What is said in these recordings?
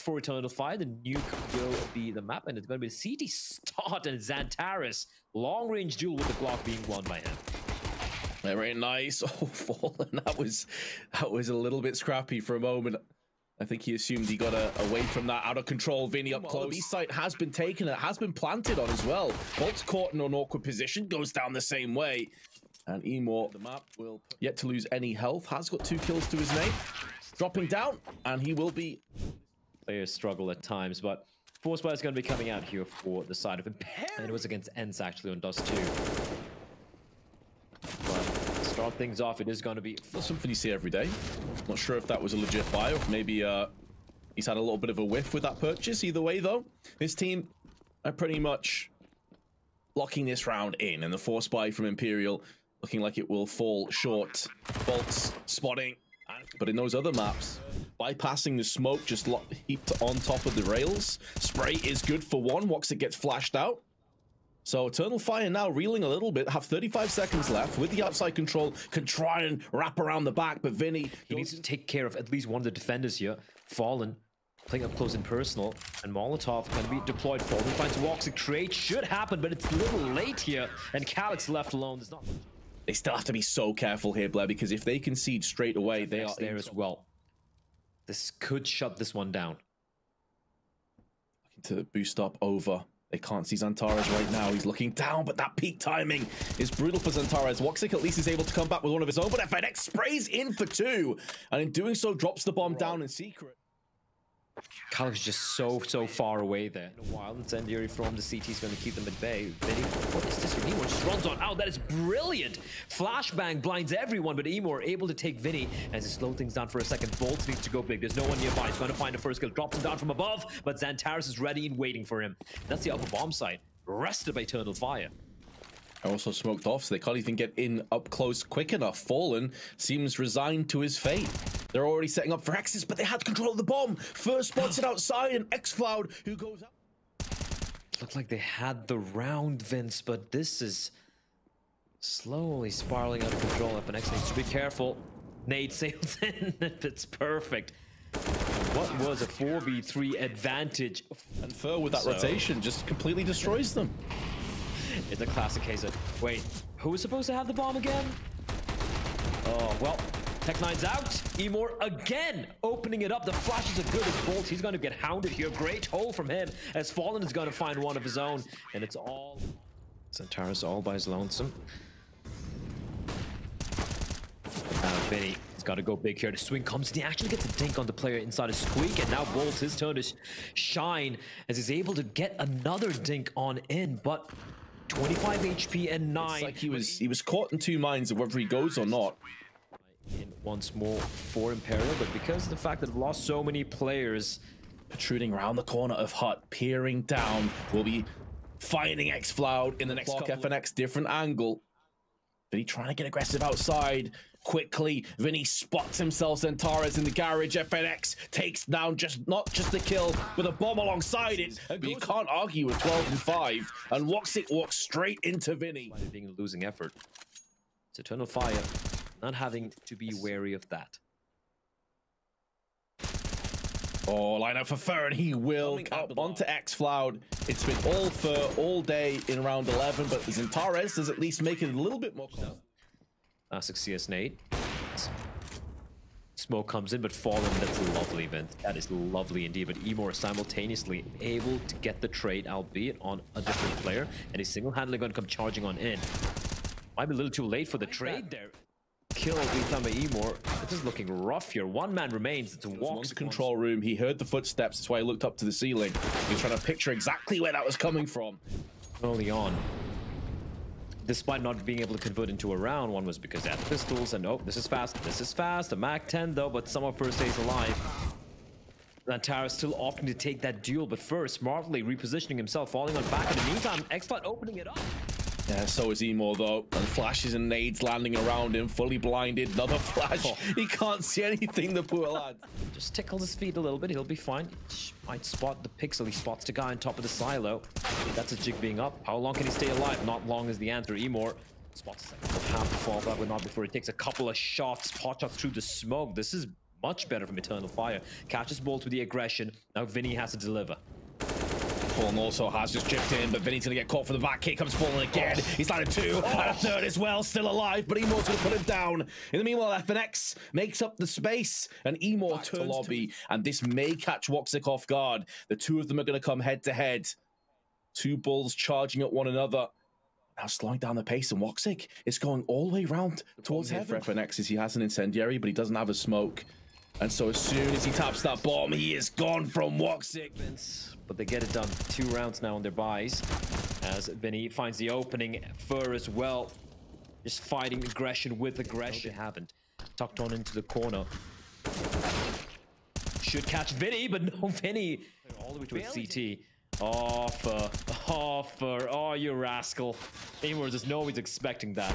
for Eternal Fire. The nuke will be the map, and it's going to be a CT start, and XANTARES. Long-range duel with the Glock being won by him. Very nice. Oh, Fallen. That was a little bit scrappy for a moment. I think he assumed he got away from that out of control. Vinny up close. B site has been taken. It has been planted on as well. Bolt's caught in an awkward position. Goes down the same way. And imoRR, the map will yet to lose any health. Has got 2 kills to his name. Dropping down, and he will be. Players struggle at times, but Forcepire is going to be coming out here for the side of Imperial. And it was against Ents actually on Dust 2. But to start things off, it is going to be. That's something you see every day. Not sure if that was a legit buy or if maybe he's had a little bit of a whiff with that purchase. Either way, though, this team are pretty much locking this round in, and the force buy from Imperial looking like it will fall short. Bolts spotting, but in those other maps, bypassing the smoke just heaped on top of the rails. Spray is good for one. Woxit gets flashed out. So Eternal Fire now reeling a little bit, have 35 seconds left with the outside control, can try and wrap around the back, but Vinny... He needs to take care of at least one of the defenders here. Fallen, playing up close and personal, and Molotov can be deployed. Fallen finds Woxit, trade should happen, but it's a little late here, and Calyx left alone. There's not... They still have to be so careful here, Blair, because if they concede straight away, they are there as well. This could shut this one down. Looking to boost up over. They can't see XANTARES right now. He's looking down, but that peak timing is brutal for XANTARES. Woxit at least is able to come back with one of his own, but FNX sprays in for 2, and in doing so, drops the bomb down in secret. Calyx is just so far away there. In a while, incendiary from the CT is going to keep them at bay. What is this? imoRR just runs on out. That is brilliant. Flashbang blinds everyone, but imoRR able to take Vinny as he slow things down for a second. Bolts needs to go big. There's no one nearby. He's going to find a first kill. Drops him down from above, but XANTARES is ready and waiting for him. That's the upper bomb site. Rested by Eternal Fire. Also smoked off, so they can't even get in up close quick enough. Fallen seems resigned to his fate. They're already setting up for X's, but they had control of the bomb. First spots it outside, and XCloud, who goes out. Looked like they had the round, Vince, but this is slowly spiraling out of control. FNX needs to be careful. Nade sails in. It's perfect. What was a 4v3 advantage? And Fur with that rotation just completely destroys them. It's a classic case of, wait, who was supposed to have the bomb again? Oh, well, Tech9's out. imoRR again opening it up. The flashes are good as Bolt. He's going to get hounded here. Great hole from him as Fallen is going to find one of his own. And it's all... XANTARES all by his lonesome. Vinny has got to go big here. The swing comes and he actually gets a dink on the player inside a squeak. And now Bolt, his turn to shine as he's able to get another dink on in. But 25 HP and 9. It's like he was caught in 2 minds of whether he goes or not. In once more for Imperial, but because of the fact that they've lost so many players, protruding around the corner of Hut, peering down, will be finding XCloud in the next FNX different angle. Vinny trying to get aggressive outside quickly. Vinny spots himself. XANTARES in the garage. FNX takes down not just the kill, but a bomb alongside it. But you can't argue with 12 and 5. And Woxit walks straight into Vinny. Being a losing effort. It's Eternal Fire. Not having to be wary of that. Oh, line up for Fur, and he will up onto XCloud. It's been all Fur all day in round 11, but XANTARES does at least make it a little bit more close. Classic CS nade. Smoke comes in, but Fallen, that's a lovely event. That is lovely indeed, but imoRR simultaneously able to get the trade, albeit on a different player, and he's single-handedly going to come charging on in. Might be a little too late for the trade there. Kill being done by imoRR. This is looking rough here. 1 man remains to walk the control room. He heard the footsteps. That's why he looked up to the ceiling. He was trying to picture exactly where that was coming from. Early on, despite not being able to convert into a round, one was because they had pistols, and oh, this is fast. This is fast. A Mac 10 though, but somehow first stays alive. XANTARES still opting to take that duel, but first smartly repositioning himself, falling on back. In the meantime, XCloud opening it up. Yeah, so is imoRR though, and flashes and nades landing around him, fully blinded. Another flash. Oh. He can't see anything, the poor lad. Just tickles his feet a little bit, he'll be fine. Might spot the pixel, he spots the guy on top of the silo. That's a jig being up. How long can he stay alive? Not long is the answer. imoRR spots the second half to fall back, but not before he takes a couple of shots, pot shots through the smoke. This is much better from Eternal Fire. Catches Bolt with the aggression. Now Vinny has to deliver. Fallen also has just chipped in, but Vinny's gonna get caught for the back. Here comes Fallen again. He's landed 2 and a third as well, still alive, but imo's gonna put him down. In the meanwhile, FNX makes up the space, and imo turns to lobby, and this may catch Woxic off guard. The two of them are gonna come head to head. Two bulls charging at one another. Now slowing down the pace, and Woxic is going all the way around towards heaven. For FNX is he has an incendiary, but he doesn't have a smoke. And so as soon as he taps that bomb, he is gone from Woxic. But they get it done. 2 rounds now on their buys. As Vinny finds the opening. Fur as well. Just fighting aggression with aggression. No, they haven't. Tucked on into the corner. Should catch Vinny, but no Vinny. All the way to a CT. Offer. Oh, you rascal. imoRR does know he's expecting that.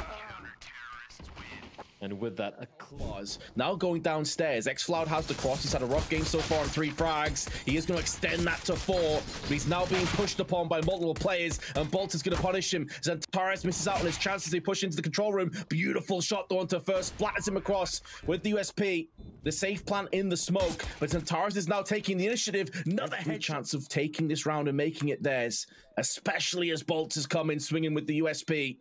And with that, a clause. Now going downstairs, XFloud has the cross. He's had a rough game so far on 3 frags. He is going to extend that to 4, but he's now being pushed upon by multiple players, and Bolt is going to punish him. XANTARES misses out on his chances. They push into the control room. Beautiful shot though onto first. Splatters him across with the USP. The safe plant in the smoke, but XANTARES is now taking the initiative. Another head chance of taking this round and making it theirs, especially as Bolt has come in swinging with the USP.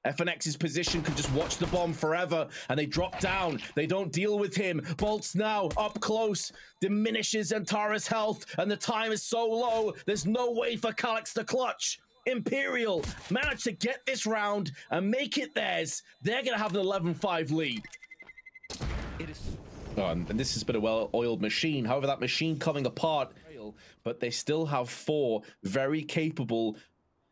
FNX's position could just watch the bomb forever, and they drop down. They don't deal with him. Bolt's now up close, diminishes XANTARES' health, and the time is so low, there's no way for Calyx to clutch. Imperial managed to get this round and make it theirs. They're going to have an 11-5 lead. And this has been a well-oiled machine. However, that machine coming apart, but they still have 4 very capable,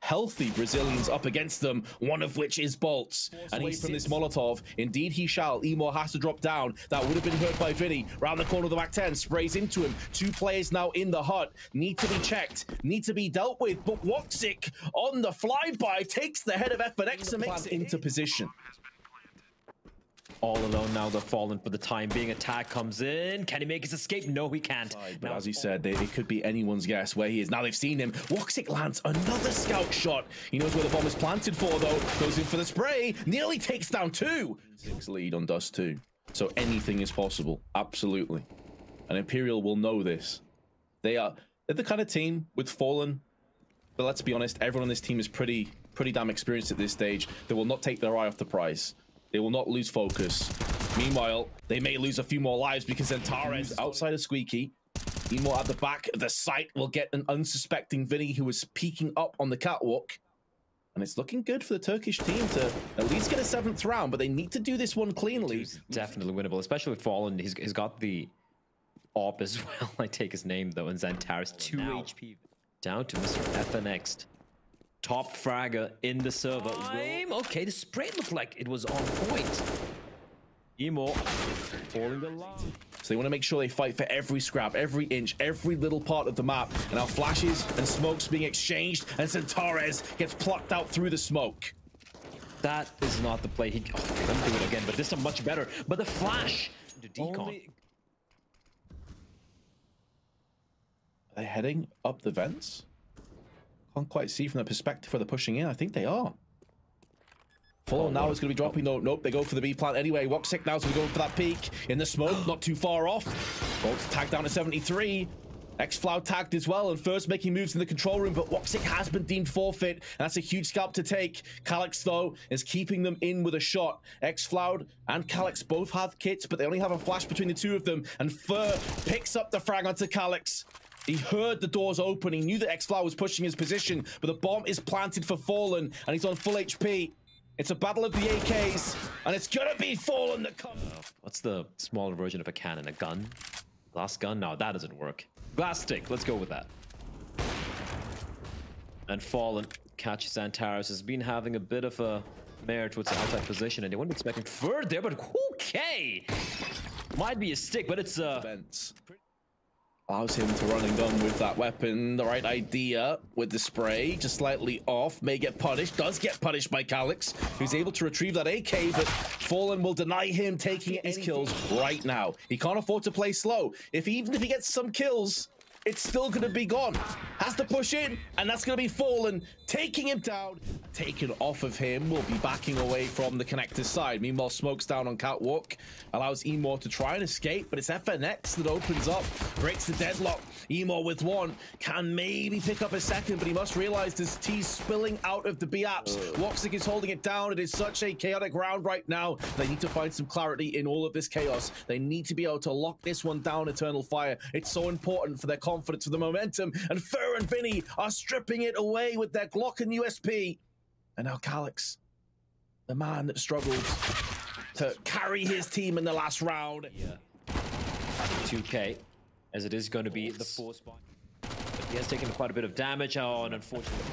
healthy Brazilians up against them, one of which is Bolts. And he's from this Molotov. Indeed he shall. imo has to drop down. That would have been hurt by Vinny. Round the corner of the back 10, sprays into him. 2 players now in the hut. Need to be checked. Need to be dealt with. But Woxic on the flyby takes the head of FNX and makes it into position. All alone now, they're fallen for the time being. Attack comes in. Can he make his escape? No, he can't. But as he said, it could be anyone's guess where he is. Now they've seen him. Woxic lands another scout shot. He knows where the bomb is planted for, though. Goes in for the spray. Nearly takes down 2. 6 lead on Dust 2. So anything is possible. Absolutely. And Imperial will know this. They're the kind of team with Fallen. But let's be honest, everyone on this team is pretty damn experienced at this stage. They will not take their eye off the prize. They will not lose focus. Meanwhile, they may lose a few more lives because XANTARES outside of Squeaky. imo at the back of the site will get an unsuspecting Vinny who is peeking up on the catwalk. And it's looking good for the Turkish team to at least get a 7th round, but they need to do this one cleanly. It's definitely winnable, especially with Fallen. He's got the AWP as well. I take his name though, and XANTARES 2 HP. Down to Mr. FNX. Top fragger in the server. Okay, the spray looked like it was on point. imo falling the line. So they want to make sure they fight for every scrap, every inch, every little part of the map. And now flashes and smokes being exchanged, and XANTARES gets plucked out through the smoke. That is not the play. Let me do it again, but this time much better. But the flash into decon. Are they heading up the vents? Can't quite see from the perspective where they're pushing in. I think they are. Follow now is going to be dropping. No, nope, they go for the B plant anyway. Woxic now is going to go for that peak in the smoke, not too far off. Bolt's tagged down to 73. XFloud tagged as well, and first making moves in the control room, but Woxic has been deemed forfeit, and that's a huge scalp to take. Calyx, though, is keeping them in with a shot. XFloud and Calyx both have kits, but they only have a flash between the two of them, and Fur picks up the frag onto Calyx. He heard the doors open. He knew that XFloud was pushing his position, but the bomb is planted for Fallen, and he's on full HP. It's a battle of the AKs, and it's gonna be Fallen that comes. What's the smaller version of a cannon? A gun? Glass gun? No, that doesn't work. Glass stick. Let's go with that. And Fallen catches XANTARES. Has been having a bit of a mare towards the outside position, and they weren't expecting Fur there, but okay. Might be a stick, but it's allows him to run and gun with that weapon. The right idea with the spray, just slightly off, may get punished, does get punished by Calyx, who's able to retrieve that AK, but Fallen will deny him taking his kills right now. He can't afford to play slow. Even if he gets some kills, it's still going to be gone. Has to push in, and that's going to be Fallen, taking him down. Taken off of him, will be backing away from the connector side. Meanwhile, smokes down on Catwalk, allows imoRR to try and escape, but it's FNX that opens up, breaks the deadlock. imoRR with one, can maybe pick up a second, but he must realize this T's spilling out of the B-apps. Woxic is holding it down. It is such a chaotic round right now. They need to find some clarity in all of this chaos. They need to be able to lock this one down, Eternal Fire. It's so important for their confidence, for the momentum, and Fur and Vinny are stripping it away with their Glock and USP. And now Calyx, the man that struggled to carry his team in the last round. Yeah. 2K, as it is going to be the 4th spot. But he has taken quite a bit of damage. Oh, and unfortunately,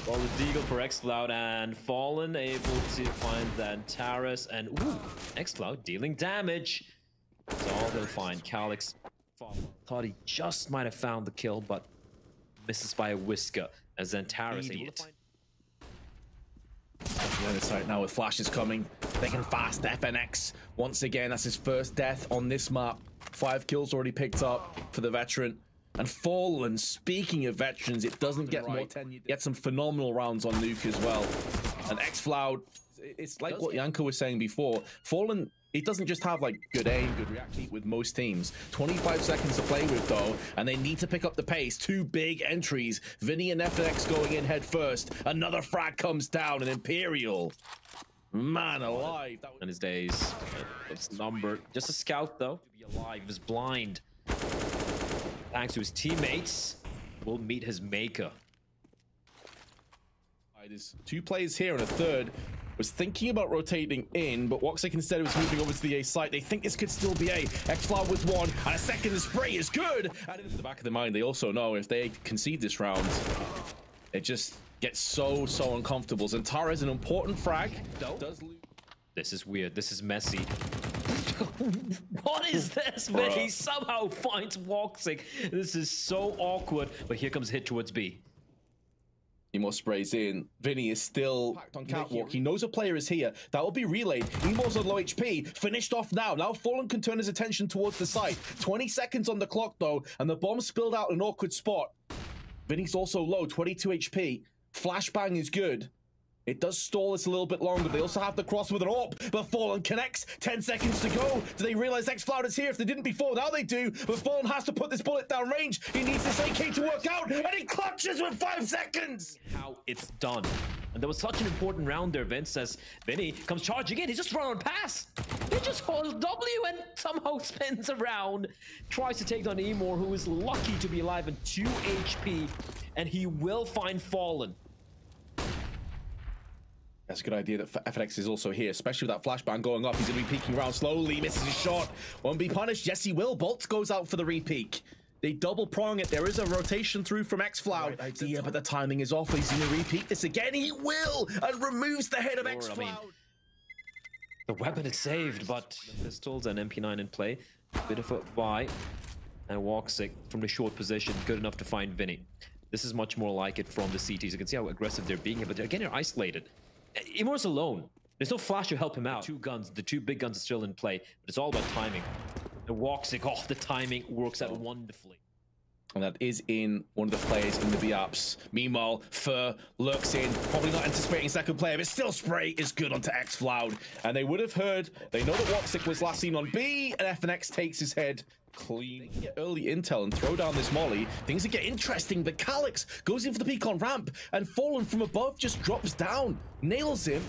well, the Deagle for XCloud, and Fallen able to find the XANTARES, and ooh, XCloud dealing damage. That's all they'll find. Calyx thought he just might have found the kill, but misses by a whisker as XANTARES able to find. The other side now with flashes coming. They can fast FNX. Once again, that's his first death on this map. 5 kills already picked up for the veteran. And Fallen, speaking of veterans, it doesn't get more 10. You get some phenomenal rounds on Nuke as well. And XCloud, it's like what Yanko was saying before. Fallen, he doesn't just have like good aim, good reaction with most teams. 25 seconds to play with though, and they need to pick up the pace. 2 big entries. Vinny and FNX going in head first. Another frag comes down, and Imperial. Man alive. That was in his days. It's numbered. Just a scout though. To be alive, he was blind. Thanks to his teammates, will meet his maker. There's 2 players here and a third. Was thinking about rotating in, but Woxic instead was moving over to the A site. They think this could still be A. XCloud with 1, and a second. The spray is good. And in the back of their mind, they also know if they concede this round, it just gets so uncomfortable. XANTARES, an important frag. Does lose. This is weird. This is messy. What is this, man? He somehow finds Woxic. This is so awkward. But here comes a hit towards B. imoRR sprays in. Vinny is still packed on Catwalk. He knows a player is here. That will be relayed. imoRR's on low HP. Finished off now. Now Fallen can turn his attention towards the site. 20 seconds on the clock, though, and the bomb spilled out in an awkward spot. Vinny's also low, 22 HP. Flashbang is good. It does stall this a little bit longer. They also have the cross with an AWP, but Fallen connects. 10 seconds to go. Do they realize XCloud is here? If they didn't before, now they do. But Fallen has to put this bullet down range. He needs this AK to work out, and he clutches with 5 seconds. How it's done. And there was such an important round there, Vince, as Vinny comes charging in. He just run on pass. He just holds W and somehow spins around. Tries to take down imoRR, who is lucky to be alive at 2 HP. And he will find Fallen. That's a good idea that FNX is also here, especially with that flashbang going up. He's going to be peeking around slowly, misses his shot. Won't be punished. Yes, he will. Bolt goes out for the repeak. They double prong it. There is a rotation through from XCloud. Right, yeah, but the timing is off. He's going to repeat this again. He will, and removes the head of XCloud. I mean, the weapon is saved, but pistols and MP9 in play. Bit of a buy. And Woxic from the short position, good enough to find Vinny. This is much more like it from the CTs. You can see how aggressive they're being here, but again, they're isolated. imoRR's alone. There's no flash to help him out. The two big guns are still in play, but it's all about timing. The Woxic, oh, the timing works out wonderfully. And that is in one of the players in the B-apps. Meanwhile, Fur lurks in, probably not anticipating second player, but still spray is good onto XCloud. And they would have heard, they know that Woxic was last seen on B, and FNX takes his head clean. They can get early intel and throw down this molly. Things that get interesting, but Calyx goes in for the peek on ramp, and Fallen from above just drops down, nails him,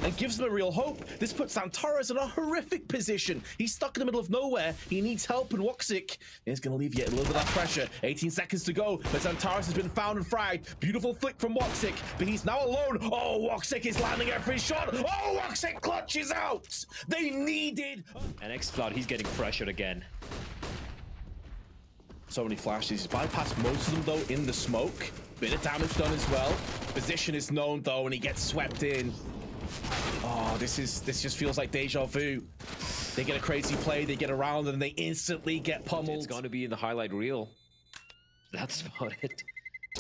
and gives them a real hope. This puts XANTARES in a horrific position. He's stuck in the middle of nowhere. He needs help, and Woxic is going to alleviate a little bit of that pressure. 18 seconds to go, but XANTARES has been found and fragged. Beautiful flick from Woxic, but he's now alone. Oh, Woxic is landing every shot. Oh, Woxic clutches out. They needed. And XCloud, he's getting pressured again. So many flashes. He's bypassed most of them, though, in the smoke. Bit of damage done as well. Position is known, though, and he gets swept in. Oh, this just feels like deja vu. They get a crazy play, they get around, and they instantly get pummeled. It's going to be in the highlight reel. That's about it.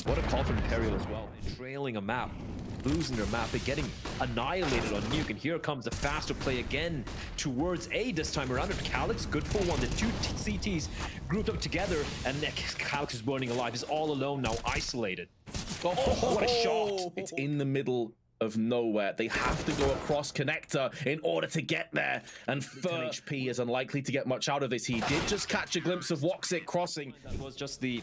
What a call from Imperial as well. Trailing a map, losing their map, and getting annihilated on nuke. And here comes the faster play again towards A this time around. And Calyx, good for one. The two CTs grouped up together, and Calyx is burning alive. He's all alone now, isolated. Oh, what a shot! It's in the middle of nowhere. They have to go across connector in order to get there, and HP is unlikely to get much out of this. He did just catch a glimpse of Woxic crossing. That was just the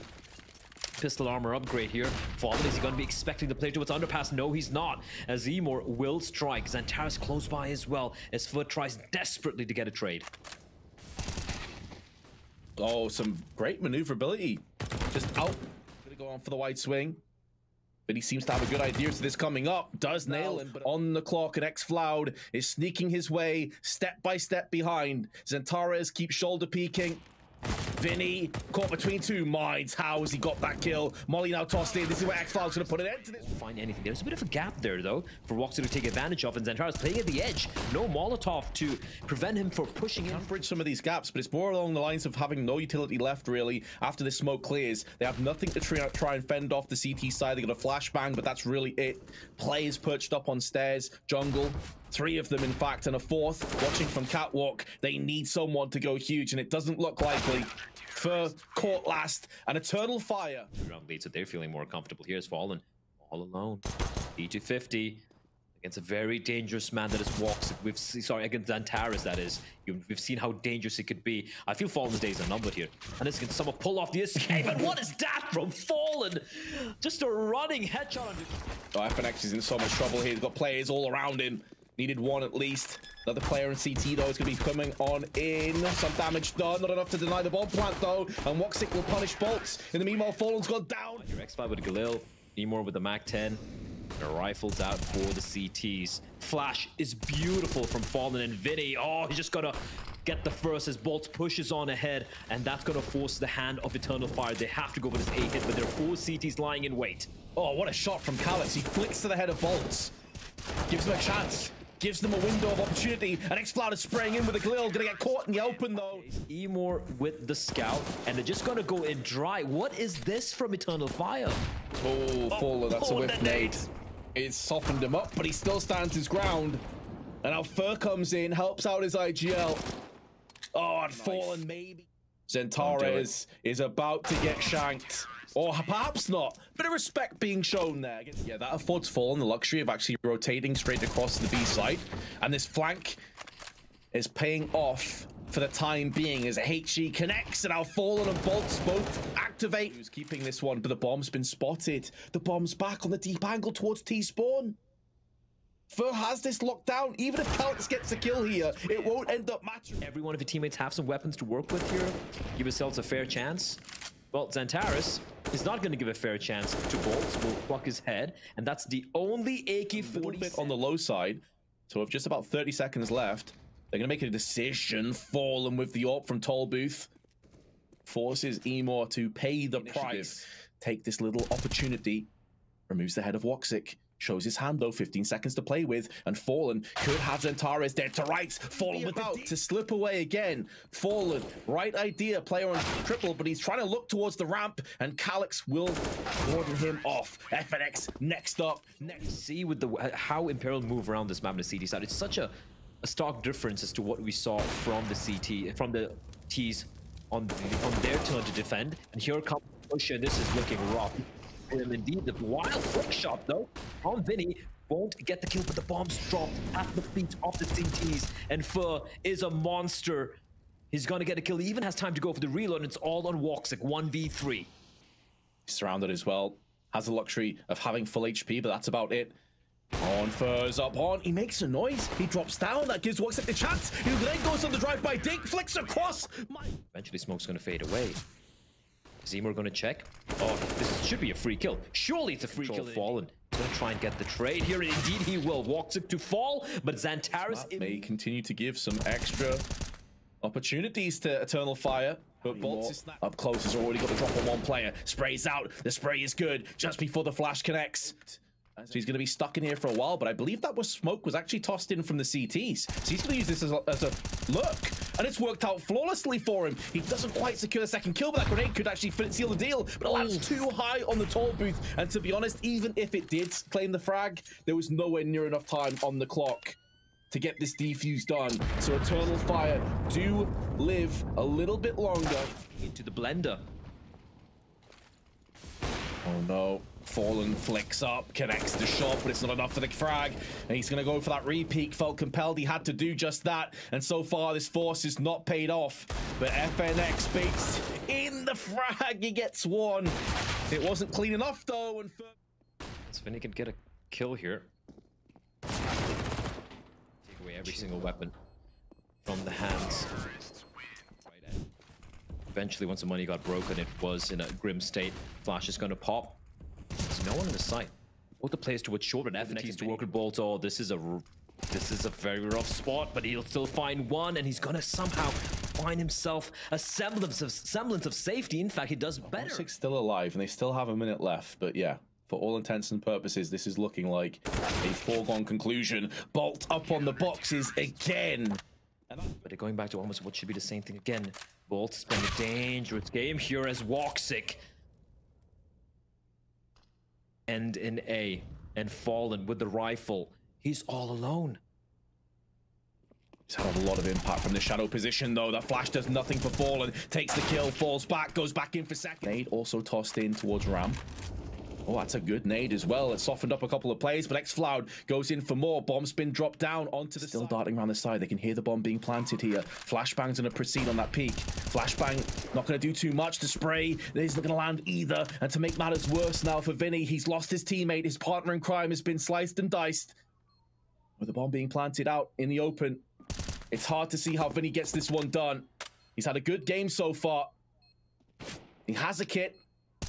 pistol armor upgrade here. Fallen, is he going to be expecting the player towards underpass? No, he's not, as imoRR will strike. XANTARES close by as well, as Foot tries desperately to get a trade. Oh, some great maneuverability. Just out. Gonna go on for the wide swing. But he seems to have a good idea to this coming up. Does nail him, but on the clock, and XFloud is sneaking his way step by step behind. XANTARES keeps shoulder peeking. Vinny caught between two minds. How has he got that kill? Molly now tossed in. This is where XFloud's going to put an end to this. Find anything. There's a bit of a gap there, though, for Woxic to take advantage of, and XANTARES playing at the edge. No Molotov to prevent him from pushing in. Can't bridge some of these gaps, but it's more along the lines of having no utility left, really, after this smoke clears. They have nothing to try and fend off the CT side. They got a flashbang, but that's really it. Players perched up on stairs, jungle. Three of them, in fact, and a fourth watching from catwalk. They need someone to go huge, and it doesn't look likely. For caught last, an eternal fire. Round lead, so they're feeling more comfortable. Here's Fallen, all alone. D250 against a very dangerous man that is Woxic. Against XANTARES, that is. We've seen how dangerous it could be. I feel Fallen's days are numbered here. And this can someone pull off the escape. And what is that from Fallen? Just a running headshot on. Oh, FNX is in so much trouble here. He's got players all around him. Needed one at least. Another player in CT, though, is going to be coming on in. Some damage done. Not enough to deny the bomb plant, though. And Woxic will punish bolts. In the meanwhile, Fallen's gone down. Your X5 with Galil. imoRR with the MAC-10. The rifles out for the CTs. Flash is beautiful from Fallen and Vinny. Oh, he's just got to get the first as bolts pushes on ahead. And that's going to force the hand of Eternal Fire. They have to go for this A hit, but there are four CTs lying in wait. Oh, what a shot from Calyx. He flicks to the head of bolts. Gives him a chance. Gives them a window of opportunity, and XFloud is spraying in with a Galil. Gonna get caught in the open, though. imoRR with the scout, and they're just gonna go in dry. What is this from Eternal Fire? Oh, Fallen, that's a whiff nade. It's softened him up, but he still stands his ground. And now Fur comes in, helps out his IGL. Oh, and nice. Fallen maybe. XANTARES is about to get shanked. Or perhaps not. Bit of respect being shown there. Yeah, that affords Fallen the luxury of actually rotating straight across the B side. And this flank is paying off for the time being as HE connects, and now Fallen and Bolts both activate. Who's keeping this one, but the bomb's been spotted. The bomb's back on the deep angle towards T-spawn. Fur has this locked down. Even if Calyx gets a kill here, it won't end up matching. Every one of your teammates have some weapons to work with here. Give yourselves a fair chance. Well, XANTARES is not going to give a fair chance to Bolts. Will pluck his head, and that's the only AK-47 on the low side. So with just about 30 seconds left, they're going to make a decision. Fallen with the AWP from Tollbooth forces imoRR to pay the price. Take this little opportunity. Removes the head of Woxic. Shows his hand, though. 15 seconds to play with, and Fallen could have XANTARES dead to rights. Fallen about to slip away again. Fallen, right idea, player on triple, but he's trying to look towards the ramp, and Calyx will warden him off. FNX next up. See with the how Imperial move around this map on the CT side. It's such a stark difference as to what we saw from the CT, from the T's on their turn to defend. And here comes push, and this is looking rough. And indeed, the wild flick shot, though, from Vinny won't get the kill, but the bombs dropped at the feet of the CTs. And Fur is a monster. He's going to get a kill. He even has time to go for the reload, and it's all on Woxic, 1v3. Surrounded as well. Has the luxury of having full HP, but that's about it. On Fur's up on. He makes a noise. He drops down. That gives Woxic the chance. He then goes on the drive-by dig. Flicks across. Eventually, smoke's going to fade away. Is imoRR going to check? Oh, this should be a free kill. Surely it's a free kill. Fallen. He's going to try and get the trade here, and indeed he will. Woxic to fall, but XANTARES may continue to give some extra opportunities to Eternal Fire. But Bolts up close has already got the drop on one player. Sprays out. The spray is good just before the flash connects. So he's going to be stuck in here for a while, but I believe that smoke was actually tossed in from the CTs. So he's going to use this as a look. and it's worked out flawlessly for him. He doesn't quite secure the second kill, but that grenade could actually seal the deal, but it lands too high on the toll booth, and to be honest, even if it did claim the frag, there was nowhere near enough time on the clock to get this defuse done. So Eternal Fire do live a little bit longer. Into the blender. Oh no. Fallen flicks up, connects the shot, but it's not enough for the frag. And he's going to go for that repeat. Felt compelled he had to do just that. And so far, this force is not paid off. But FNX baits in the frag. He gets one. It wasn't clean enough, though. And Vinny can get a kill here. Take away every single weapon from the hands. Eventually, once the money got broken, it was in a grim state. Flash is going to pop. There's no one in the sight. Both the players towards short, but FNX to work with Bolt. Oh, this is a very rough spot, but he'll still find one, and he's gonna somehow find himself a semblance of safety. In fact, he does better. Six still alive, and they still have a minute left. But yeah, for all intents and purposes, this is looking like a foregone conclusion. Bolt up on the boxes again. But going back to almost what should be the same thing again. Bolt's been a dangerous game here as Woxic. And in A, and Fallen with the rifle. He's all alone. He's had a lot of impact from the shadow position, though. That flash does nothing for Fallen. Takes the kill, falls back, goes back in for second. Nade also tossed in towards Ram. Oh, that's a good nade as well. It softened up a couple of plays, but Xfloud goes in for more. Bomb spin dropped down onto the Still darting around the side. They can hear the bomb being planted here. Flashbang's going to proceed on that peak. Flashbang not going to do too much to spray. He's not going to land either. And to make matters worse now for Vinny, he's lost his teammate. His partner in crime has been sliced and diced. With the bomb being planted out in the open, it's hard to see how Vinny gets this one done. He's had a good game so far. He has a kit.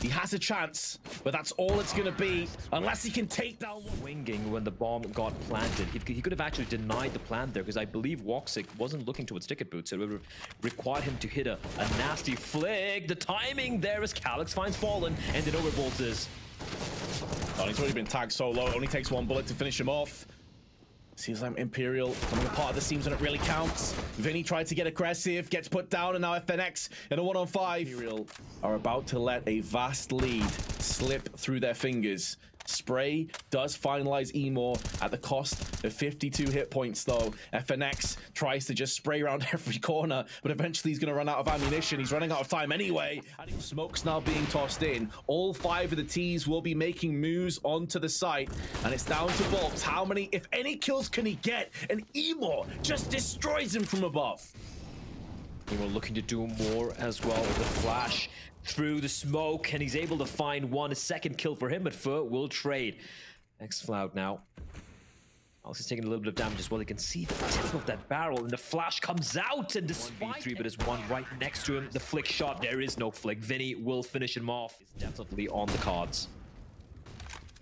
He has a chance, but that's all it's going to be, unless he can take down one. Winging when the bomb got planted. He could have actually denied the plant there, because I believe Woxic wasn't looking towards ticket boots, so it would have required him to hit a nasty flick. The timing there as Calyx finds Fallen, and then Overbolt is. Oh, he's already been tagged so low. It only takes one bullet to finish him off. Seems like Imperial becoming a part of the teams when it really counts. Vinny tried to get aggressive, gets put down, and now FNX in a 1-on-5. Imperial are about to let a vast lead slip through their fingers. Spray does finalize imoRR at the cost of 52 hit points, though. FNX tries to just spray around every corner, but eventually he's going to run out of ammunition. He's running out of time anyway. Smoke's now being tossed in. All 5 of the T's will be making moves onto the site, and it's down to Bolts. How many, if any, kills can he get? And imoRR just destroys him from above. imoRR looking to do more as well with the flash through the smoke, and he's able to find a second kill for him, but Fur will trade. Xfloud now. Alex is taking a little bit of damage as well. You can see the tip of that barrel, and the flash comes out, and despite 1v3, but there's one right next to him. The flick shot, there is no flick. Vinny will finish him off. It's definitely on the cards.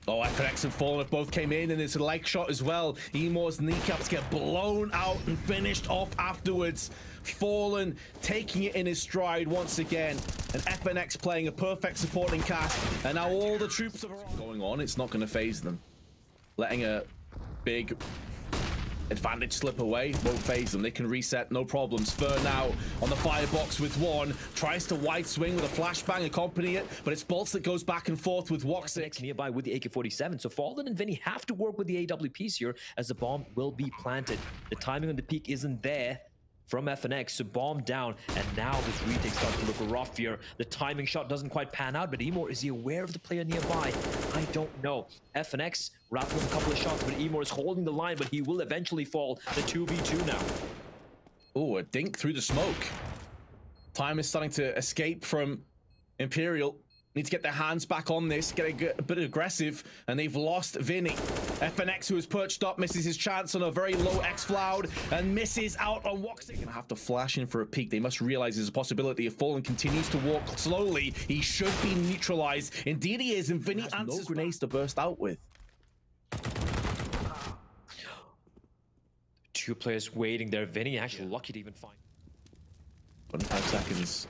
Oh, FNX and Fallen both came in, and it's a leg shot as well. imoRR's kneecaps get blown out and finished off afterwards. Fallen taking it in his stride once again, and FNX playing a perfect supporting cast, and now all the troops are going on. It's not going to phase them. Letting a big advantage slip away won't phase them. They can reset, no problems. Fur now on the firebox with one, tries to wide swing with a flashbang, accompany it, but it's Bolts that goes back and forth with Woxic nearby with the AK-47. So Fallen and Vinny have to work with the AWPs here, as the bomb will be planted. The timing on the peak isn't there from FNX, so bomb down, and now this retake starts to look rough here. The timing shot doesn't quite pan out, but imoRR, is he aware of the player nearby? I don't know. FNX wrapping up a couple of shots, but imoRR is holding the line, but he will eventually fall. The 2v2 now. Oh, a dink through the smoke. Time is starting to escape from Imperial. Need to get their hands back on this, get a bit aggressive, and they've lost Vinny. FNX, who is perched up, misses his chance on a very low Xfloud and misses out on Woxic. Gonna have to flash in for a peek. They must realize there's a possibility. If Fallen continues to walk slowly, he should be neutralized. Indeed he is, and Vinny answers no grenades to burst out with. 2 players waiting there. Vinny actually lucky to even find. 25 seconds.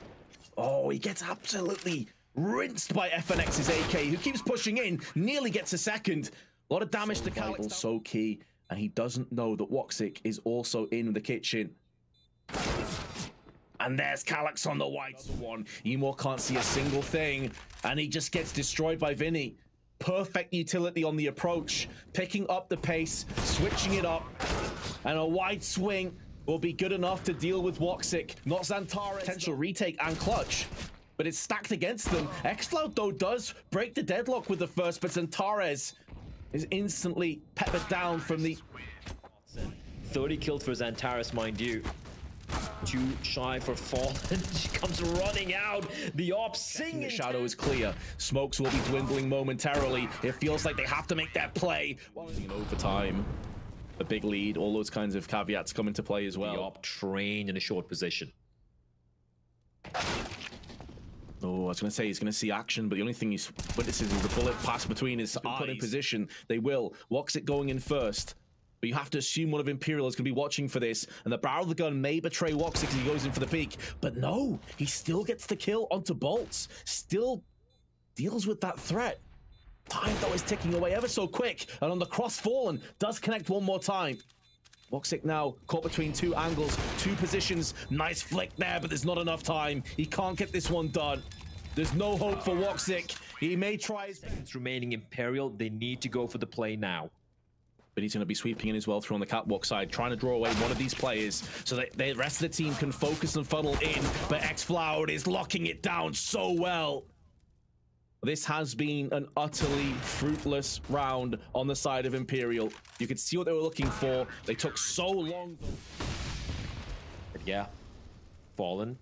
Oh, he gets absolutely rinsed by FNX's AK, who keeps pushing in, nearly gets a second. A lot of damage to Calyx. So key, and he doesn't know that Woxic is also in the kitchen. And there's Calyx on the white one. imoRR can't see a single thing, and he just gets destroyed by Vinny. Perfect utility on the approach, picking up the pace, switching it up, and a wide swing will be good enough to deal with Woxic. Not XANTARES. Potential retake and clutch, but it's stacked against them. xCloud, though, does break the deadlock with the first, but XANTARES is instantly peppered down from the... 30 kills for XANTARES, mind you. Too shy for Fallen. She comes running out. The op singing. The shadow is clear. Smokes will be dwindling momentarily. It feels like they have to make that play. In overtime, a big lead, all those kinds of caveats come into play as well. The op trained in a short position. Oh, I was going to say he's going to see action, but the only thing he's witnesses is the bullet pass between his eyes. Put in position. They will. Woxic going in first. But you have to assume one of Imperial is going to be watching for this, and the barrel of the gun may betray Woxic as he goes in for the peek. But no, he still gets the kill onto bolts. Still deals with that threat. Time, though, is ticking away ever so quick. And on the cross, Fallen does connect one more time. Woxic now caught between two angles, two positions. Nice flick there, but there's not enough time. He can't get this one done. There's no hope for Woxic. He may try. Seconds remaining. Imperial, they need to go for the play now. But he's going to be sweeping in as well through on the catwalk side, trying to draw away one of these players so that the rest of the team can focus and funnel in. But xCloud is locking it down so well. This has been an utterly fruitless round on the side of Imperial. You could see what they were looking for. They took so long. But yeah, Fallen.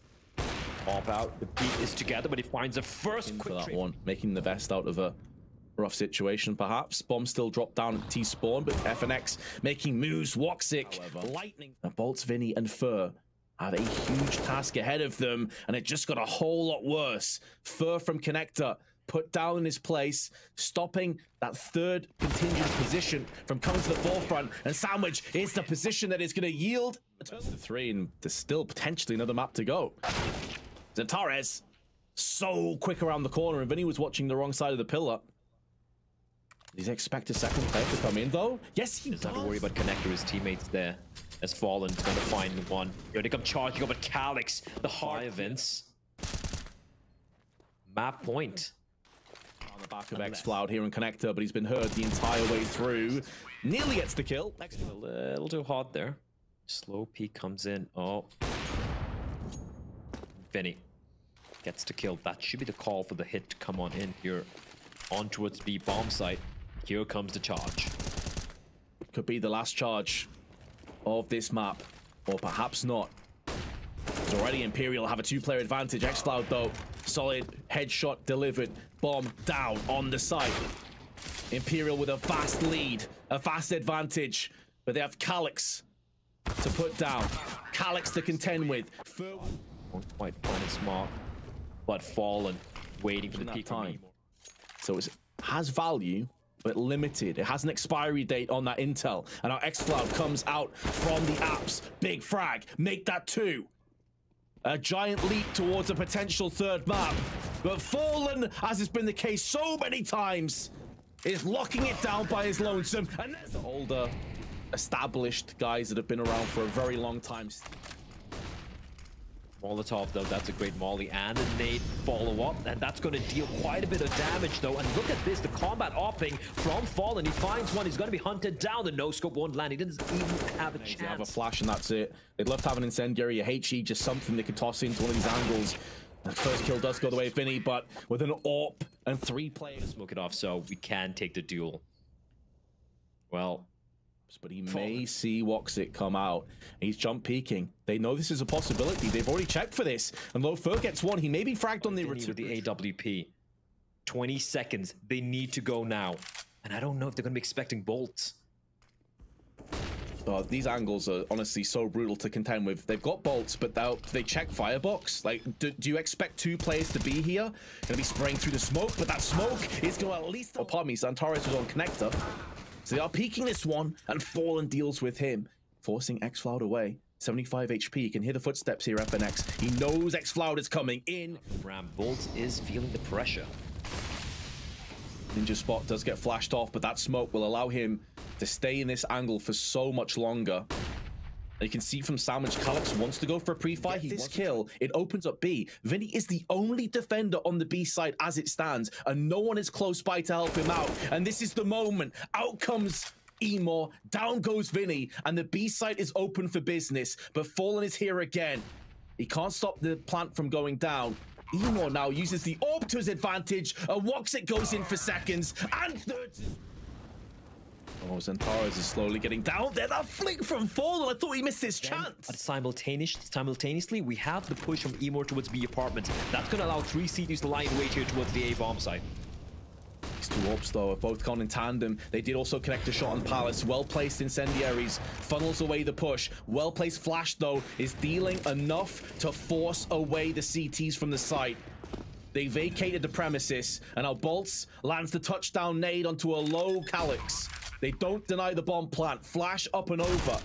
Pop out. The beat is together, but he finds a first quick for that trade. one, making the best out of a rough situation, perhaps. Bomb still dropped down at T-spawn, but FNX making moves. Woxic, lightning. And Bolts, Vinny, and Fur have a huge task ahead of them, and it just got a whole lot worse. Fur from Connector put down in his place, stopping that third contingent position from coming to the forefront, and Sandwich is the position that is going to yield. Turns to 3, and there's still potentially another map to go. XANTARES so quick around the corner, and Vinny was watching the wrong side of the pillar. Does he expect a second player to come in, though? Yes, he does. Not to worry about Connector, his teammates there. As Fallen's going to find one. Here they come charging up at Calyx. The high events. Map point. On the back of xCloud here in Connector, but he's been heard the entire way through. Nearly gets the kill. A little too hot there. Slow peek comes in. Oh. Vinny gets the kill. That should be the call for the hit to come on in here. On towards the bomb site. Here comes the charge. Could be the last charge of this map, or perhaps not. Because already Imperial have a 2-player advantage. xCloud, though, solid headshot delivered. Bomb down on the site. Imperial with a vast lead, a vast advantage, but they have Calyx to put down. Calyx to contend with. Won't quite find his mark, but Fallen waiting for the peak time. So it has value, but limited. It has an expiry date on that intel. And our xCloud comes out from the apps. Big frag. Make that 2. A giant leap towards a potential third map. But Fallen, as has been the case so many times, is locking it down by his lonesome. And there's the older, established guys that have been around for a very long time. Molotov, though, that's a great molly, and a nade follow-up, and that's going to deal quite a bit of damage, though. And look at this, the combat opping from Fallen. He finds one, he's going to be hunted down. The no-scope won't land. He doesn't even have a chance. They have a flash, and that's it. They'd love to have an incendiary, a HE, just something they could toss into one of these angles. The first kill does go the way of Vinny, but with an AWP and 3 players. Smoke it off, so we can take the duel. Well, but he may see Woxic come out. He's jump peeking. They know this is a possibility. They've already checked for this. And Low Fur gets one. He may be fragged on the return. With the AWP. 20 seconds. They need to go now. And I don't know if they're going to be expecting bolts. These angles are honestly so brutal to contend with. They've got bolts, but they check firebox. Like, do you expect 2 players to be here? Going to be spraying through the smoke, but that smoke is going to at least... Oh, pardon me, XANTARES was on Connector. So they are peeking this one, and Fallen deals with him, forcing xCloud away. 75 HP. You can hear the footsteps here, FNX. He knows xCloud is coming in. Ram Bolts is feeling the pressure. Ninja spot does get flashed off, but that smoke will allow him to stay in this angle for so much longer. You can see from Sandwich, Calyx wants to go for a pre-fight. This kill, it opens up B. Vinny is the only defender on the B side as it stands, and no one is close by to help him out. And this is the moment. Out comes imoRR, down goes Vinny, and the B side is open for business. But Fallen is here again. He can't stop the plant from going down. imoRR now uses the orb to his advantage. Woxic goes in for seconds, and third. Oh, XANTARES is slowly getting down there. That flick from Fallen, I thought he missed his chance. Simultaneously, we have the push from imoRR towards B apartments. That's going to allow 3 CTs to lie in wait here towards the A bomb site. These 2 orbs, though, have both gone in tandem. They did also connect a shot on Palace. Well-placed incendiaries funnels away the push. Well-placed flash, though, is dealing enough to force away the CTs from the site. They vacated the premises, and now Bolts lands the touchdown nade onto a low Calyx. They don't deny the bomb plant. Flash up and over.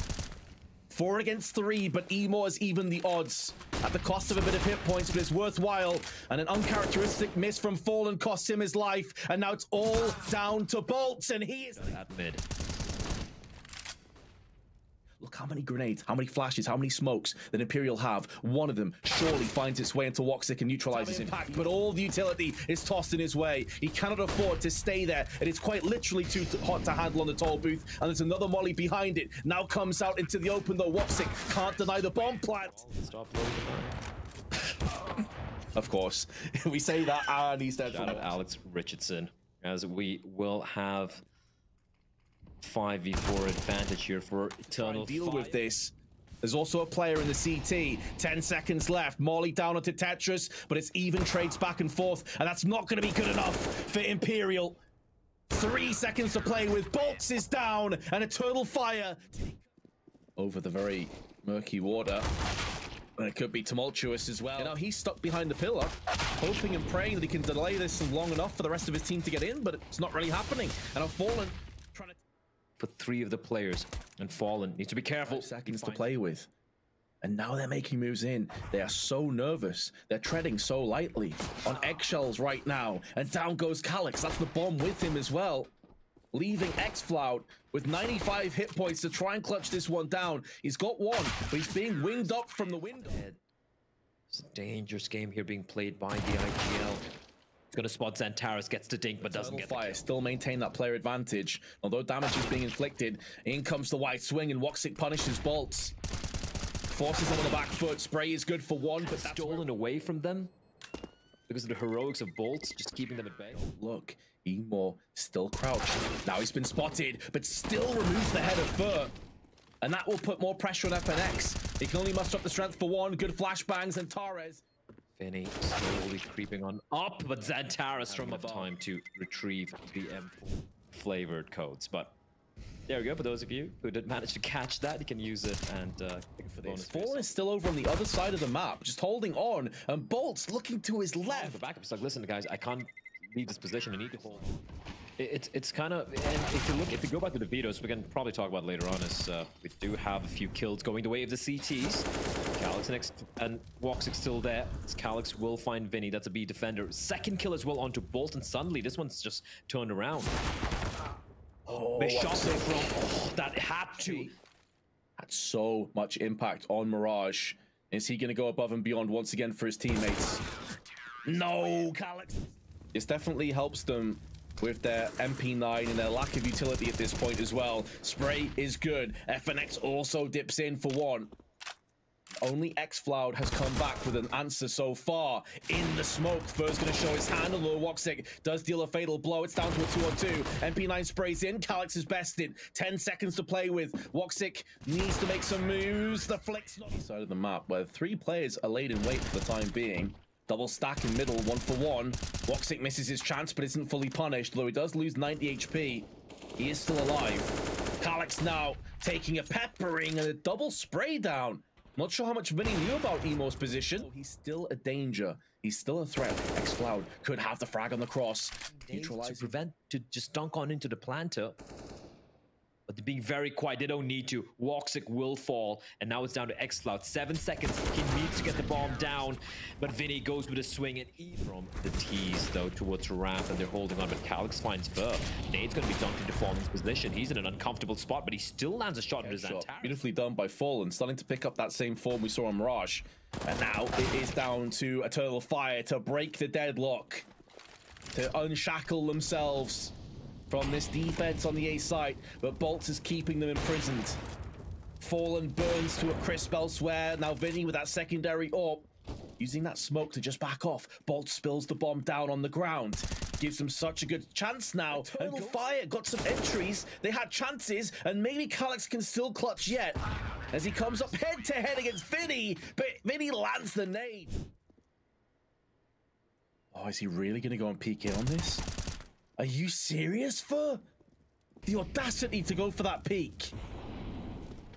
4 against 3, but imoRR is even the odds. At the cost of a bit of hit points, but it's worthwhile. And an uncharacteristic miss from Fallen costs him his life. And now it's all down to Bolts, and he is... At mid. Look how many grenades, how many flashes, how many smokes that Imperial have. One of them surely finds its way into Woxic and neutralizes impact, but all the utility is tossed in his way. He cannot afford to stay there, and it's quite literally too hot to handle on the toll booth, and there's another molly behind it. Now comes out into the open, though. Woxic can't deny the bomb plant. Stop loading. Of course. We say that, and he's dead. Shout out Alex Richardson, as we will have 5v4 advantage here for Eternal. Deal with this. There's also a player in the CT. 10 seconds left. Molly down onto Tetris, but it's even trades back and forth, and that's not going to be good enough for Imperial. 3 seconds to play with. Bolts is down, and Eternal fire over the very murky water. And it could be tumultuous as well. You know, he's stuck behind the pillar, hoping and praying that he can delay this long enough for the rest of his team to get in, but it's not really happening. And I've Fallen trying to... For 3 of the players, and Fallen needs to be careful. 5 seconds to play with. And now they're making moves in. They are so nervous. They're treading so lightly. On eggshells right now. And down goes Calyx. That's the bomb with him as well. Leaving XFlout with 95 hit points to try and clutch this one down. He's got one, but he's being winged up from the window. It's a dangerous game here being played by the IGL. It's gonna spot XANTARES, gets the dink, but doesn't get the kill. Still maintain that player advantage. Although damage is being inflicted, in comes the white swing, and Woxic punishes Bolts. Forces them on the back foot. Spray is good for 1, but that's stolen away from them because of the heroics of Bolts, just keeping them at bay. Look, imoRR still crouched. Now he's been spotted, but still removes the head of Fur. And that will put more pressure on FNX. He can only muster up the strength for 1. Good flashbangs, and XANTARES. Vinny slowly creeping on up, but XANTARES from above. Time to retrieve the M4 flavored codes. But there we go. For those of you who didn't manage to catch that, you can use it and for this. Fallen is still over on the other side of the map, just holding on, and Bolt's looking to his left. The backup is like, listen, guys, I can't leave this position. I need to hold on. It's kind of, and if you go back to the videos, we can probably talk about it later on, is we do have a few kills going the way of the CTs. Calyx and Woxic still there. Calyx will find Vinny. That's a B defender. Second kill as well onto Bolt, and suddenly this one's just turned around. Oh, they shot it from that had to. Had so much impact on Mirage. Is he going to go above and beyond once again for his teammates? No, Calyx. This definitely helps them with their MP9 and their lack of utility at this point as well. Spray is good. FNX also dips in for 1. Only XFlout has come back with an answer so far. In the smoke, Fur's going to show his hand, although Woxic does deal a fatal blow. It's down to a 2-on-2. MP9 sprays in. Calyx is bested. 10 seconds to play with. Woxic needs to make some moves. The flick's not side of the map, where 3 players are laid in wait for the time being. Double stack in middle, 1 for 1. Woxic misses his chance, but isn't fully punished, though he does lose 90 HP. He is still alive. Calyx now taking a peppering and a double spray down. Not sure how much Vinny knew about imoRR's position. He's still a danger. He's still a threat. XFlout could have the frag on the cross. To prevent, to just dunk on into the planter. But But they're being very quiet. They don't need to. Woxic will fall. And now it's down to xCloud. 7 seconds. He needs to get the bomb down. But Vinny goes with a swing and from the tease, though, towards ramp. And they're holding on. But Calyx finds Ver. Nade's going to be dunked into Fallen's position. He's in an uncomfortable spot, but he still lands a shot into his XANTARES. Beautifully done by Fallen. Starting to pick up that same form we saw on Mirage. And now it is down to Eternal Fire to break the deadlock. To unshackle themselves from this defense on the A side, but Bolts is keeping them imprisoned. Fallen burns to a crisp elsewhere. Now Vinny with that secondary AWP, using that smoke to just back off. Bolt spills the bomb down on the ground. Gives them such a good chance now. Eternal Fire got some entries. They had chances, and maybe Calyx can still clutch yet. As he comes up head to head against Vinny, but Vinny lands the nade. Oh, is he really going to go and PK on this? Are you serious, Fur? The audacity to go for that peek.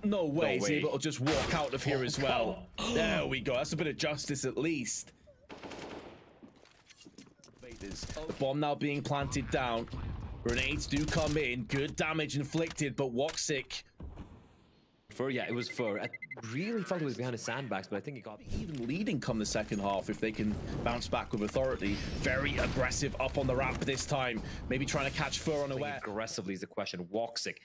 No way he's able to just walk out of here as well. There we go. That's a bit of justice at least. The bomb now being planted down. Grenades do come in. Good damage inflicted, but Woxic. Yeah, it was Fur. I really felt it was behind the sandbags, but I think it got even leading come the second half if they can bounce back with authority. Very aggressive up on the ramp this time. Maybe trying to catch Fur unaware. Aggressively is the question. Woxic,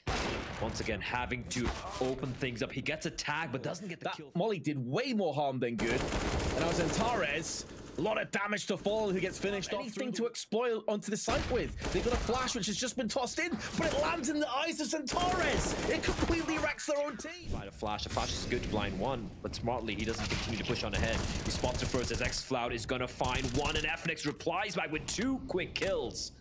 once again, having to open things up. He gets a tag, but doesn't get the kill. Molly did way more harm than good. And now XANTARES. A lot of damage to Fallen, who gets finished off. Anything to exploit onto the site with. They've got a flash which has just been tossed in, but it lands in the eyes of XANTARES. It completely wrecks their own team. By the flash. The flash is good to blind one, but smartly he doesn't continue to push on ahead. He spots it first as xCloud is gonna find one, and FNX replies back with 2 quick kills.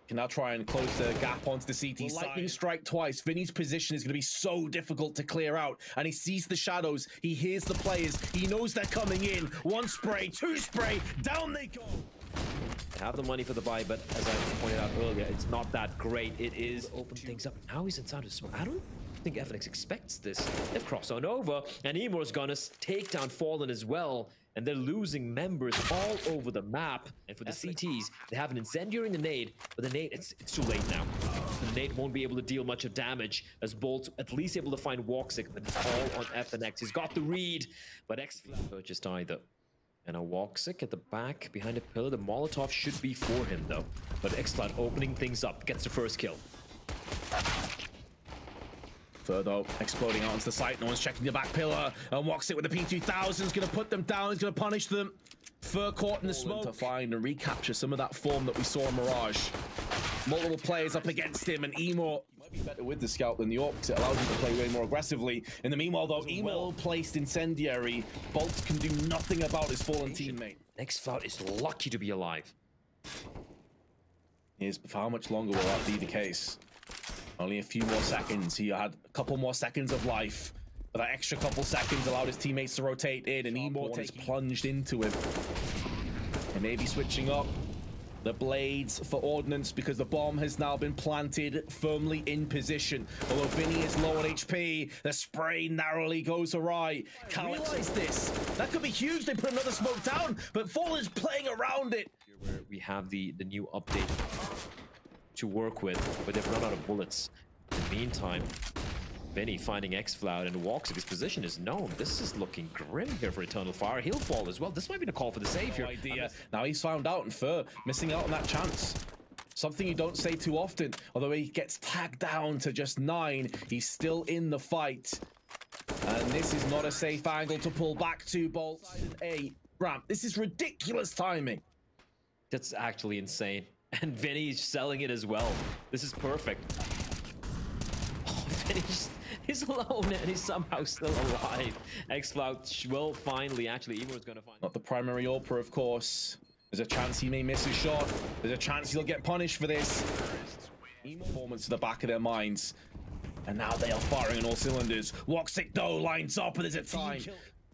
Can now try and close the gap onto the CT side. Lightning strike twice. Vinny's position is going to be so difficult to clear out, and he sees the shadows. He hears the players. He knows they're coming in. 1 spray, 2 spray, down they go. Have the money for the buy, but as I pointed out earlier, it's not that great. It is open things up. Now he's inside of smoke. I don't think FNX expects this. They've crossed on over, and imoRR's gonna take down Fallen as well. And they're losing members all over the map. And for the CTs, they have an incendiary in the nade, but the nade, it's too late now. The nade won't be able to deal much of damage, as Bolt's at least able to find Woxic, but it's all on FNX. He's got the read, but xCloud purchased either. And a Woxic at the back, behind a pillar. The Molotov should be for him, though. But xCloud opening things up, gets the first kill. Further exploding out onto the site. No one's checking the back pillar. And Woxic with the P2000 is going to put them down. He's going to punish them. Fur caught in the smoke to find and recapture some of that form that we saw in Mirage. Multiple players up against him, and imo might be better with the scout than the AWP because it allows him to play way more aggressively. In the meanwhile, though, well-placed incendiary. Bolt can do nothing about his fallen teammate. xCloud is lucky to be alive. Yes, but for how much longer will that be the case? Only a few more seconds. He had a couple more seconds of life. But that extra couple seconds allowed his teammates to rotate in, and imo is plunged into him. And maybe switching up the blades for ordnance because the bomb has now been planted firmly in position. Although Vinny is low on HP, the spray narrowly goes awry. Realize this. That could be huge. They put another smoke down, but Fallen's playing around it. Where we have the new update to work with, but they've run out of bullets. In the meantime, Vinny finding xCloud and Woxic. His position is known. This is looking grim here for Eternal Fire. He'll fall as well. This might be the call for the save here. Idea. Now he's found out, and Fur missing out on that chance. Something you don't say too often. Although he gets tagged down to just 9, he's still in the fight. And this is not a safe angle to pull back to. Bolt. A ramp. This is ridiculous timing. That's actually insane. And Vinny's selling it as well. This is perfect. Oh, Vinny's he's alone and he's somehow still alive. xCloud will finally, actually, imoRR's gonna find. Not the primary AWPer, of course. There's a chance he may miss his shot. There's a chance he'll get punished for this. Performance to the back of their minds. And now they are firing on all cylinders. Woxic, though, lines up, and there's a time.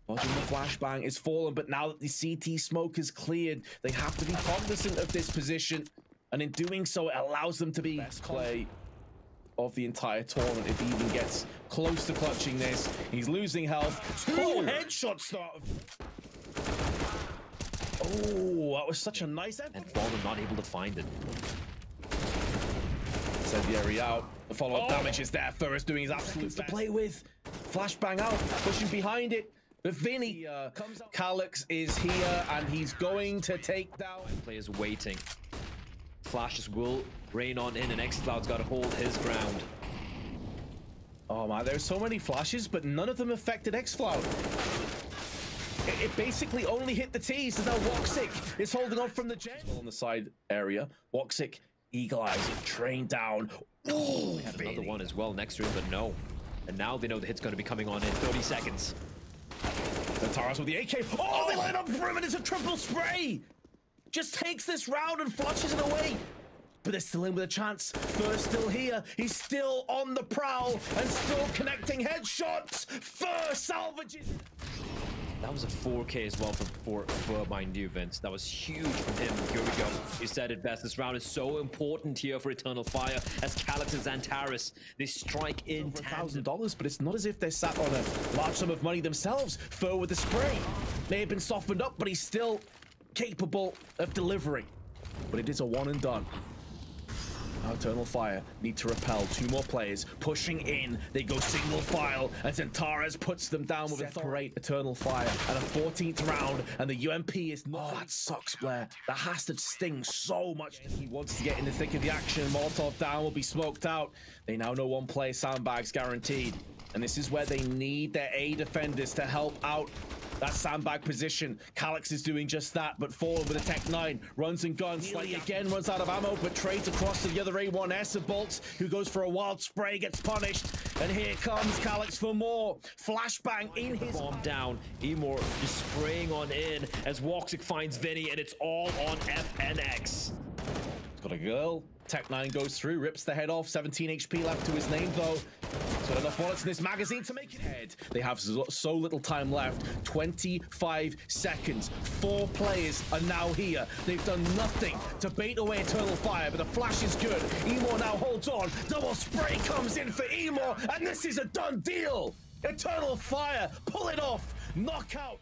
Dodging the flashbang is Fallen, but now that the CT smoke is cleared, they have to be cognizant of this position. And in doing so, it allows them to be best play of the entire tournament if he even gets close to clutching this. He's losing health. 2 headshots start. Oh, that was such a nice end. And Fallen not able to find it. Incendiary out. The follow-up damage is there. Ferris doing his absolute best to play with. Flashbang out, pushing behind it. But Vinny comes out. Calyx is here, and he's going to take down. Players waiting. Flashes will rain on in, and xCloud's got to hold his ground. Oh man, there's so many flashes, but none of them affected xCloud. It basically only hit the T, so now Woxic is holding on from the jet. On the side area, Woxic, Eagle Eyes, train down. Oh, they had another one as well next to him, but no. And now they know the hit's going to be coming on in 30 seconds. XANTARES with the AK. Oh, they line up for him, and it's a triple spray. Just takes this round and flushes it away. But they're still in with a chance. Fur's still here. He's still on the prowl and still connecting headshots. Fur salvages. That was a 4K as well for mind you, Vince. That was huge from him. Here we go. He said it best. This round is so important here for Eternal Fire as Calyx and XANTARES, they strike in $1,000, but it's not as if they're sat on a large sum of money themselves. Fur with the spray may have been softened up, but he's still capable of delivering. But it is a one and done. Now Eternal Fire need to repel 2 more players. Pushing in, they go single file, and XANTARES puts them down with a separate Eternal Fire and a 14th round, and the UMP is not. Oh, that sucks, Blair. That has to sting so much. He wants to get in the thick of the action. Molotov down will be smoked out. They now know 1 player sandbags guaranteed, and this is where they need their A defenders to help out that sandbag position. Calyx is doing just that, but forward with a Tech 9. Runs and guns, slightly again, runs out of ammo, but trades across to the other A1S of Bolts, who goes for a wild spray, gets punished. And here comes Calyx for more. Flashbang in his bomb down. imoRR just spraying on in as Woxic finds Vinny, and it's all on FNX. He's got a girl. Tech 9 goes through, rips the head off. 17 HP left to his name, though. He's got enough bullets in this magazine to make it head. They have so little time left. 25 seconds. 4 players are now here. They've done nothing to bait away Eternal Fire, but the flash is good. imoRR now holds on. Double spray comes in for imoRR, and this is a done deal. Eternal Fire, pull it off. Knockout.